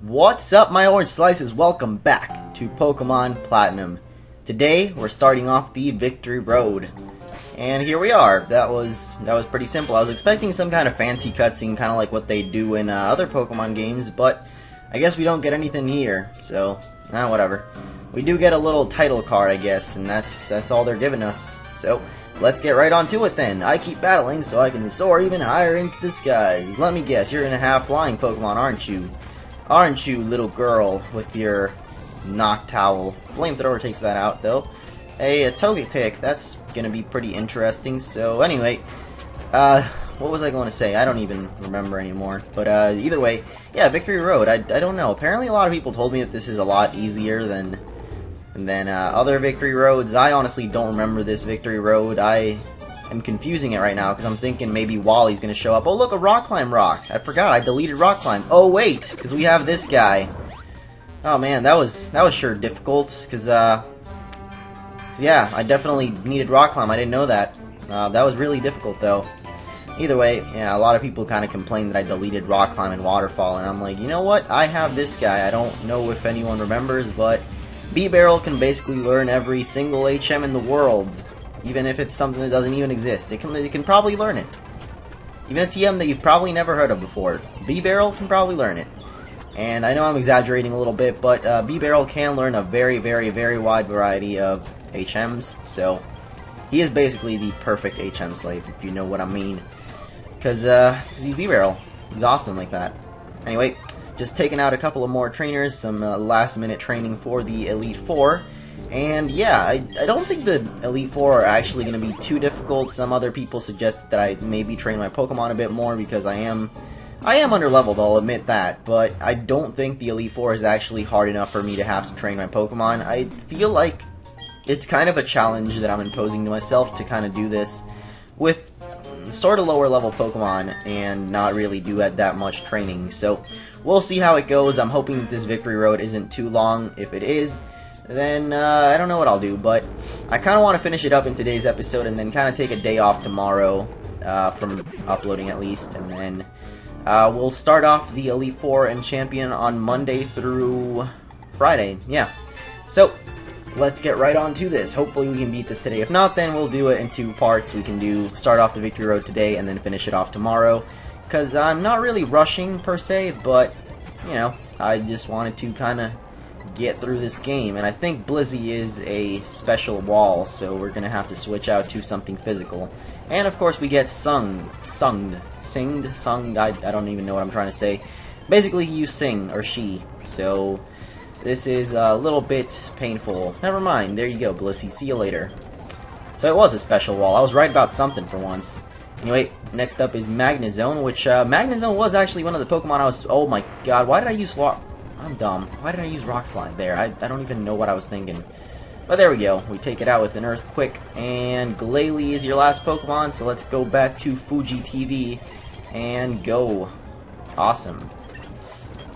What's up, my orange slices? Welcome back to Pokemon Platinum. Today we're starting off the Victory Road, and here we are. That was pretty simple. I was expecting some kind of fancy cutscene, kind of like what they do in other Pokemon games, but I guess we don't get anything here. So, whatever. We do get a little title card, I guess, and that's all they're giving us. So, let's get right on to it then. I keep battling so I can soar even higher into the skies. Let me guess, you're gonna have flying Pokemon, aren't you? Aren't you, little girl, with your knock towel? Flamethrower takes that out, though. A TOGETIC, that's gonna be pretty interesting. So, anyway, what was I going to say? I don't even remember anymore. But, either way, yeah, Victory Road, I don't know. Apparently a lot of people told me that this is a lot easier than other Victory Roads. I honestly don't remember this Victory Road. I am confusing it right now because I'm thinking maybe Wally's gonna show up. Oh look, a Rock Climb rock. I forgot I deleted Rock Climb. Oh wait, because we have this guy. Oh man, that was sure difficult because yeah, I definitely needed Rock Climb. I didn't know that. That was really difficult though. Either way, yeah, a lot of people kind of complained that I deleted Rock Climb and Waterfall, and I'm like, you know what? I have this guy. I don't know if anyone remembers, but B-Barrel can basically learn every single HM in the world, even if it's something that doesn't even exist. It can probably learn it. Even a TM that you've probably never heard of before. B-Barrel can probably learn it. And I know I'm exaggerating a little bit, but B-Barrel can learn a very, very, very wide variety of HMs, so he is basically the perfect HM slave, if you know what I mean. Because he's B-Barrel. He's awesome like that. Anyway, just taking out a couple of more trainers, some last-minute training for the Elite Four. And yeah, I don't think the Elite Four are actually going to be too difficult. Some other people suggested that I maybe train my Pokemon a bit more because I am under-leveled, I'll admit that. But I don't think the Elite Four is actually hard enough for me to have to train my Pokemon. I feel like it's kind of a challenge that I'm imposing to myself to kind of do this with sort of lower-level Pokemon and not really do that much training. So we'll see how it goes. I'm hoping that this Victory Road isn't too long. If it is, then I don't know what I'll do, but I kind of want to finish it up in today's episode and then kind of take a day off tomorrow from uploading at least, and then we'll start off the Elite Four and Champion on Monday through Friday. Yeah, so let's get right on to this. Hopefully we can beat this today. If not, then we'll do it in two parts. We can start off the Victory Road today and then finish it off tomorrow, because I'm not really rushing per se, but you know, I just wanted to kind of get through this game, and I think Blizzy is a special wall, so we're gonna have to switch out to something physical. And of course we get sunged. I don't even know what I'm trying to say. Basically you sing, or she, so this is a little bit painful. Never mind, there you go, Blizzy, see you later. So it was a special wall. I was right about something for once. Anyway, next up is Magnezone, which Magnezone was actually one of the Pokemon I was... Oh my god, why did I use... I'm dumb. Why did I use Rock Slide there? I don't even know what I was thinking. But there we go. We take it out with an Earthquake. And Glalie is your last Pokemon, so let's go back to Fuji TV and go. Awesome.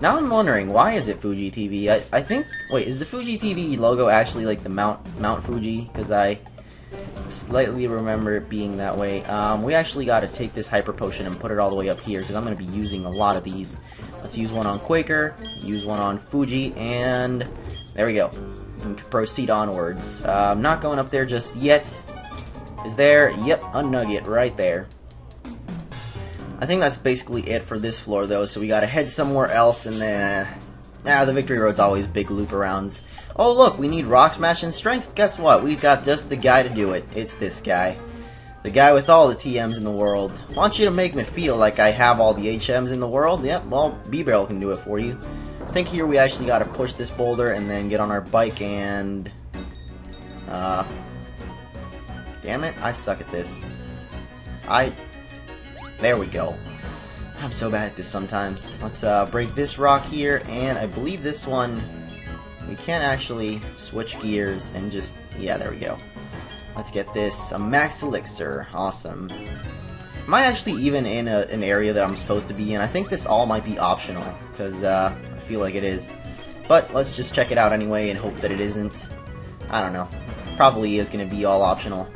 Now I'm wondering, why is it Fuji TV? I think... Wait, is the Fuji TV logo actually like the Mount Fuji? Because I slightly remember it being that way. We actually got to take this Hyper Potion and put it all the way up here, because I'm going to be using a lot of these. Let's use one on Quaker, use one on Fuji, and there we go. We can proceed onwards. I'm not going up there just yet. Is there? Yep, a Nugget right there. I think that's basically it for this floor, though, so we gotta head somewhere else, and then, the Victory Road's always big loop-arounds. Oh, look, we need Rock Smash and Strength. Guess what? We've got just the guy to do it. It's this guy. The guy with all the TMs in the world. I want you to make me feel like I have all the HMs in the world. Yep, well, B-Barrel can do it for you. I think here we actually gotta push this boulder and then get on our bike and... Damn it, I suck at this. There we go. I'm so bad at this sometimes. Let's break this rock here, and I believe this one... We can actually switch gears and just... Yeah, there we go. Let's get this. A Max Elixir. Awesome. Am I actually even in an area that I'm supposed to be in? I think this all might be optional, because I feel like it is. But let's just check it out anyway and hope that it isn't. I don't know. Probably is going to be all optional.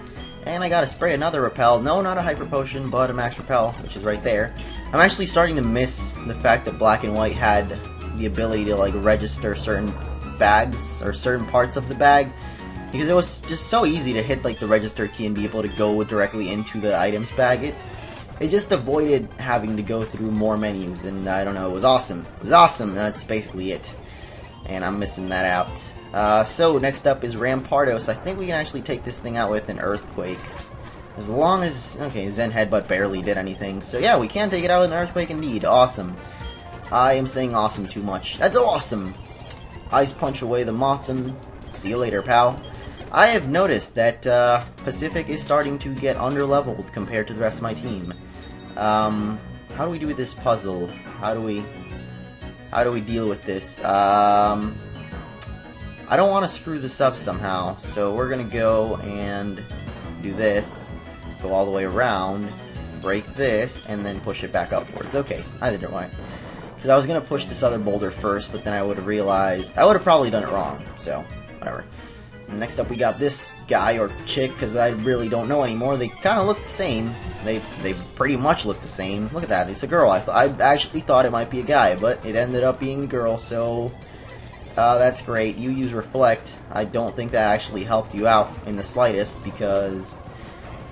And I gotta spray another Repel. No, not a Hyper Potion, but a Max Repel, which is right there. I'm actually starting to miss the fact that Black and White had the ability to like register certain bags or certain parts of the bag, because it was just so easy to hit like the register key and be able to go directly into the items bag. It just avoided having to go through more menus, and I don't know, it was awesome. It was awesome, that's basically it. And I'm missing that out. So next up is Rampardos. I think we can actually take this thing out with an Earthquake. As long as... okay, Zen Headbutt barely did anything. So yeah, we can take it out with an Earthquake indeed. Awesome. I am saying awesome too much. That's awesome! Ice Punch away the Mothim. See you later, pal. I have noticed that Pacific is starting to get underleveled compared to the rest of my team. How do we do with this puzzle? How do we deal with this? I don't want to screw this up somehow, so we're gonna go and do this, go all the way around, break this, and then push it back upwards. Okay, I did it right. Because I was gonna push this other boulder first, but then I would have realized I would have probably done it wrong. So whatever. Next up we got this guy or chick, because I really don't know anymore. They kind of look the same. They pretty much look the same. Look at that, it's a girl. I actually thought it might be a guy, but it ended up being a girl, so that's great. You use Reflect. I don't think that actually helped you out in the slightest, because...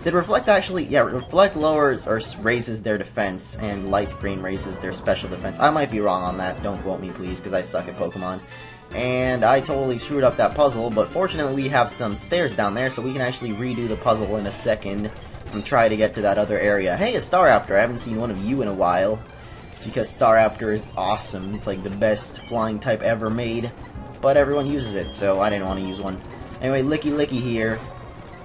did Reflect actually... yeah, Reflect lowers or raises their defense, and Light Screen raises their special defense. I might be wrong on that, don't quote me please, because I suck at Pokemon. And I totally screwed up that puzzle, but fortunately we have some stairs down there, so we can actually redo the puzzle in a second and try to get to that other area. Hey, a Staraptor! I haven't seen one of you in a while, because Staraptor is awesome. It's like the best flying type ever made, but everyone uses it, so I didn't want to use one. Anyway, Licky Licky here.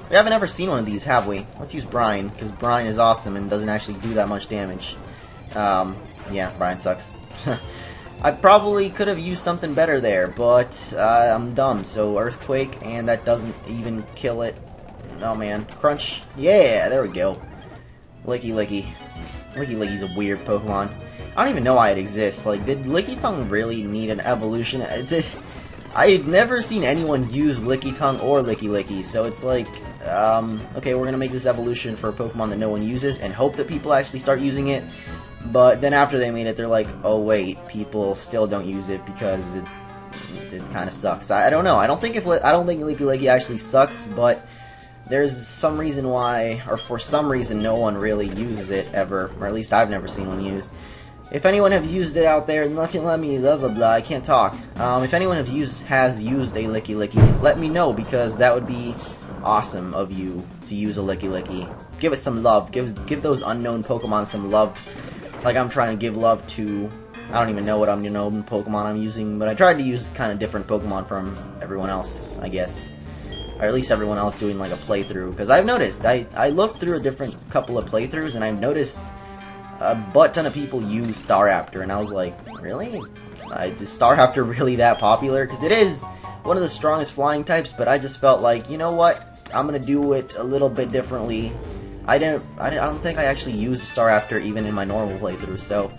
We haven't ever seen one of these, have we? Let's use Brine, because Brine is awesome and doesn't actually do that much damage. Yeah, Brine sucks. I probably could have used something better there, but I'm dumb, so Earthquake, and that doesn't even kill it. Oh man, Crunch. Yeah, there we go. Licky Licky. Licky Licky's a weird Pokemon. I don't even know why it exists. Like, did Lickitung really need an evolution? I've never seen anyone use Lickitung or Licky Licky, so it's like, okay, we're gonna make this evolution for a Pokemon that no one uses, and hope that people actually start using it. But then after they made it, they're like, oh wait, people still don't use it because it kind of sucks. I don't know. I don't think Licky Licky actually sucks, but there's some reason why, or for some reason, no one really uses it ever, or at least I've never seen one used. If anyone has used it out there, let me blah blah blah. I can't talk. If anyone has used a Licky Licky, let me know, because that would be awesome of you to use a Licky Licky. Give it some love. Give those unknown Pokemon some love. Like I'm trying to give love to, I don't even know what unknown Pokemon I'm using, but I tried to use kind of different Pokemon from everyone else, I guess. Or at least everyone else doing like a playthrough, because I've noticed, I looked through a different couple of playthroughs, and I've noticed a butt ton of people use Staraptor, and I was like, really? Is Staraptor really that popular? Because it is one of the strongest flying types, but I just felt like, you know what, I'm gonna do it a little bit differently. I don't think I actually used Staraptor even in my normal playthrough, so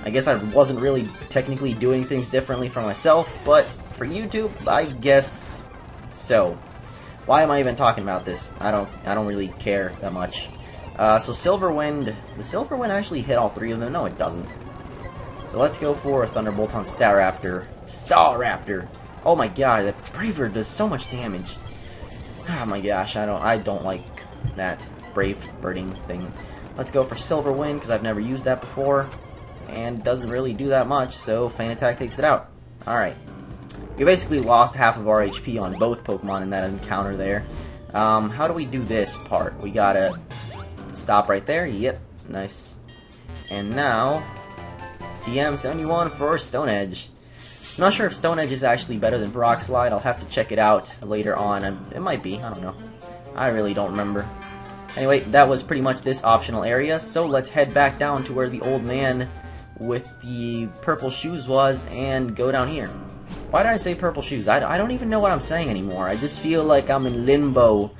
I guess I wasn't really technically doing things differently for myself, but for YouTube, I guess so. Why am I even talking about this? I don't really care that much. So Silver Wind, the Silver Wind actually hit all three of them? No, it doesn't. So let's go for a Thunderbolt on Staraptor. Staraptor! Oh my god, that Brave Bird does so much damage. Oh my gosh, I don't like that Brave Birding thing. Let's go for Silver Wind, because I've never used that before, and doesn't really do that much, so Feint Attack takes it out. Alright. We basically lost half of our HP on both Pokemon in that encounter there. How do we do this part? We gotta stop right there. Yep, nice. And now, TM71 for Stone Edge. I'm not sure if Stone Edge is actually better than Rock Slide. I'll have to check it out later on. It might be, I don't know. I really don't remember. Anyway, that was pretty much this optional area, so let's head back down to where the old man with the purple shoes was, and go down here. Why did I say purple shoes? I don't even know what I'm saying anymore. I just feel like I'm in Limbo,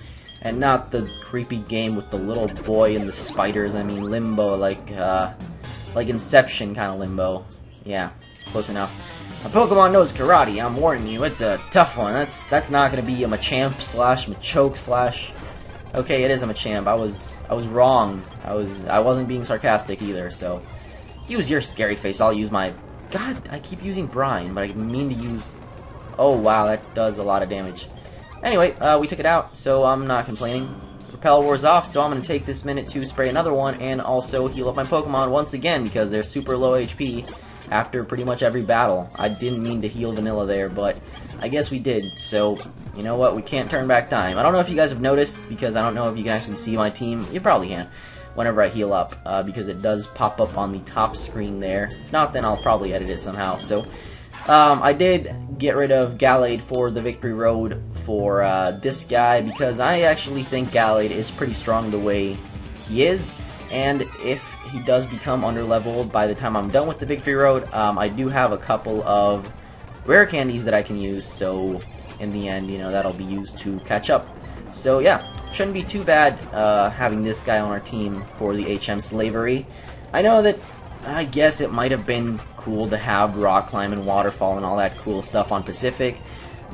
and not the creepy game with the little boy and the spiders. I mean Limbo, like Inception kind of Limbo. Yeah, close enough. A Pokemon knows karate, I'm warning you, it's a tough one. That's not gonna be a Machamp slash Machoke slash... Okay, it is a Machamp. I was wrong. I wasn't being sarcastic either, so use your scary face, I'll use my God, I keep using brine, but I mean to use... Oh, wow, that does a lot of damage. Anyway, we took it out, so I'm not complaining. Repel War's off, so I'm going to take this minute to spray another one and also heal up my Pokemon once again because they're super low HP after pretty much every battle. I didn't mean to heal Vanilla there, but I guess we did, so you know what, we can't turn back time. I don't know if you guys have noticed, because I don't know if you can actually see my team. You probably can, whenever I heal up, because it does pop up on the top screen there. If not, then I'll probably edit it somehow. So I did get rid of Gallade for the Victory Road for this guy, because I actually think Gallade is pretty strong the way he is, and if he does become underleveled by the time I'm done with the Victory Road, I do have a couple of rare candies that I can use, so in the end, you know, that'll be used to catch up. So yeah, shouldn't be too bad having this guy on our team for the HM Slavery. I know that I guess it might have been cool to have Rock Climb and Waterfall and all that cool stuff on Pacific,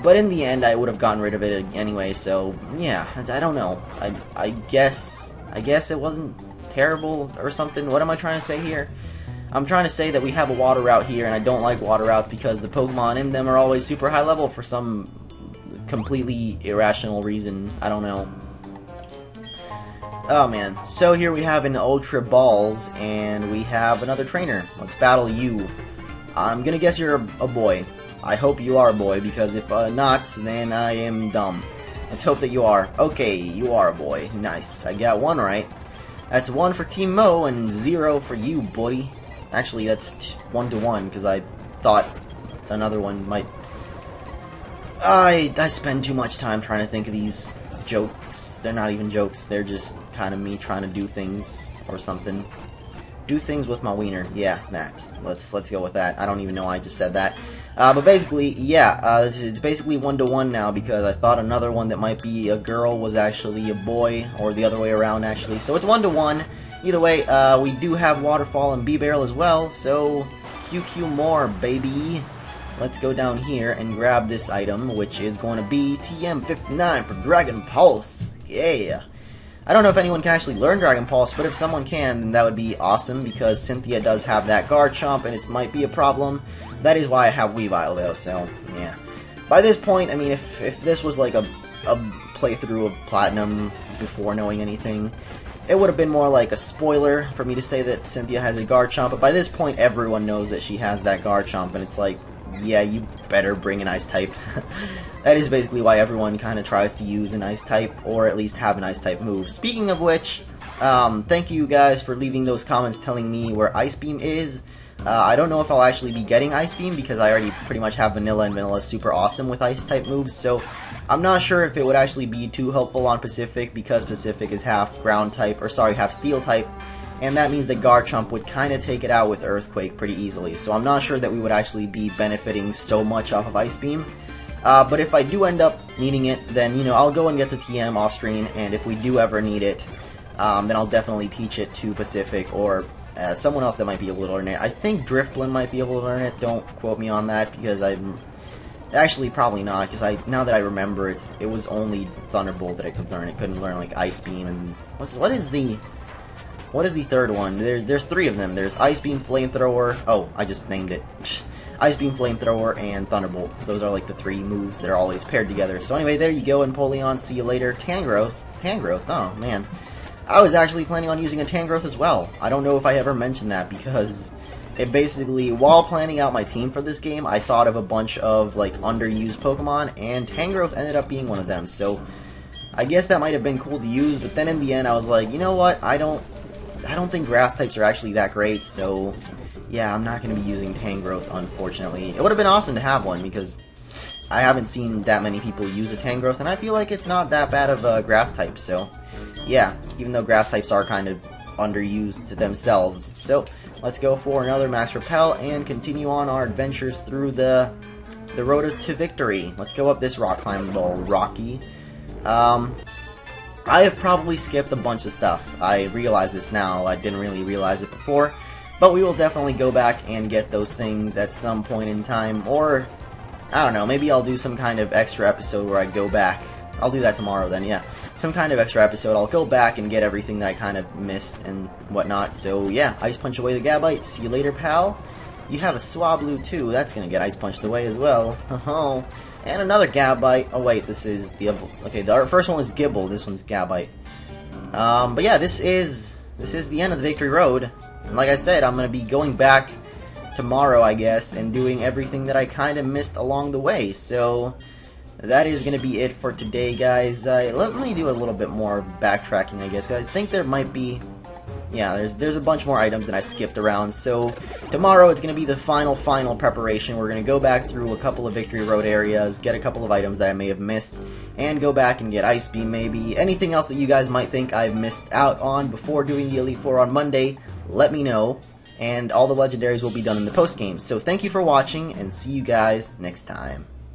but in the end I would have gotten rid of it anyway, so yeah, I don't know. I guess it wasn't terrible or something. What am I trying to say here? I'm trying to say that we have a water route here, and I don't like water routes because the Pokemon in them are always super high level for some completely irrational reason. I don't know. Oh man, so here we have an Ultra Balls, and we have another trainer. Let's battle you. I'm gonna guess you're a boy. I hope you are a boy, because if not, then I am dumb. Let's hope that you are. Okay, you are a boy. Nice. I got one right. That's 1 for Team Mo and 0 for you, buddy. Actually, that's 1 to 1, because I thought another one might... I spend too much time trying to think of these jokes. They're not even jokes, they're just kind of me trying to do things or something. Do things with my wiener. Yeah, that. Let's go with that. I don't even know why I just said that. But basically, yeah, it's basically 1 to 1 now, because I thought another one that might be a girl was actually a boy, or the other way around actually. So it's 1 to 1. Either way, we do have Waterfall and B-Barrel as well, so QQ more, baby. Let's go down here and grab this item, which is going to be TM59 for Dragon Pulse. Yeah. I don't know if anyone can actually learn Dragon Pulse, but if someone can, then that would be awesome, because Cynthia does have that Garchomp, and it might be a problem. That is why I have Weavile, though, so, yeah. By this point, I mean, if this was like a playthrough of Platinum before knowing anything, it would have been more like a spoiler for me to say that Cynthia has a Garchomp, but by this point, everyone knows that she has that Garchomp, and it's like, yeah, you better bring an Ice type. That is basically why everyone kind of tries to use an Ice type, or at least have an Ice type move. Speaking of which, thank you guys for leaving those comments telling me where Ice Beam is. I don't know if I'll actually be getting Ice Beam, because I already pretty much have Vanilla, and Vanilla is super awesome with Ice type moves, so I'm not sure if it would actually be too helpful on Pacific, because Pacific is half Ground type, or sorry, half Steel type, and that means that Garchomp would kind of take it out with Earthquake pretty easily, so I'm not sure that we would actually be benefiting so much off of Ice Beam. But if I do end up needing it, then, you know, I'll go and get the TM off screen, and if we do ever need it, then I'll definitely teach it to Pacific, or someone else that might be able to learn it. I think Drifblim might be able to learn it, don't quote me on that, because I'm... Actually, probably not, because now that I remember it, it was only Thunderbolt that I could learn. It couldn't learn, like, Ice Beam, and... What is the third one? There's 3 of them. There's Ice Beam, Flamethrower... Oh, I just named it. Ice Beam, Flamethrower, and Thunderbolt. Those are like the 3 moves that are always paired together. So anyway, there you go, Empoleon. See you later. Tangrowth. Oh, man. I was actually planning on using a Tangrowth as well. I don't know if I ever mentioned that, because it basically, while planning out my team for this game, I thought of a bunch of, like, underused Pokemon, and Tangrowth ended up being one of them. So I guess that might have been cool to use, but then in the end I was like, you know what, I don't think Grass types are actually that great, so... Yeah, I'm not going to be using Tangrowth, unfortunately. It would have been awesome to have one, because I haven't seen that many people use a Tangrowth, and I feel like it's not that bad of a Grass type, so... Yeah, even though Grass types are kind of underused themselves. So, let's go for another Max Repel, and continue on our adventures through the road to victory. Let's go up this rock climb bowl, Rocky. I have probably skipped a bunch of stuff. I realize this now, I didn't really realize it before. But we will definitely go back and get those things at some point in time, or, I don't know, maybe I'll do some kind of extra episode where I go back. I'll do that tomorrow then, yeah. Some kind of extra episode, I'll go back and get everything that I kind of missed and whatnot. So yeah, Ice Punch away the Gabite, see you later, pal. You have a Swablu too. That's gonna get Ice Punched away as well. Oh, and another Gabite. Oh wait, this is the okay. The first one was Gibble. This one's Gabite. But yeah, this is the end of the Victory Road. And like I said, I'm gonna be going back tomorrow, I guess, and doing everything that I kind of missed along the way. So that is gonna be it for today, guys. Let me do a little bit more backtracking, I guess. 'Cause I think there might be. Yeah, there's a bunch more items that I skipped around, so tomorrow it's going to be the final preparation. We're going to go back through a couple of Victory Road areas, get a couple of items that I may have missed, and go back and get Ice Beam maybe. Anything else that you guys might think I've missed out on before doing the Elite Four on Monday, let me know, and all the legendaries will be done in the post-game. So thank you for watching, and see you guys next time.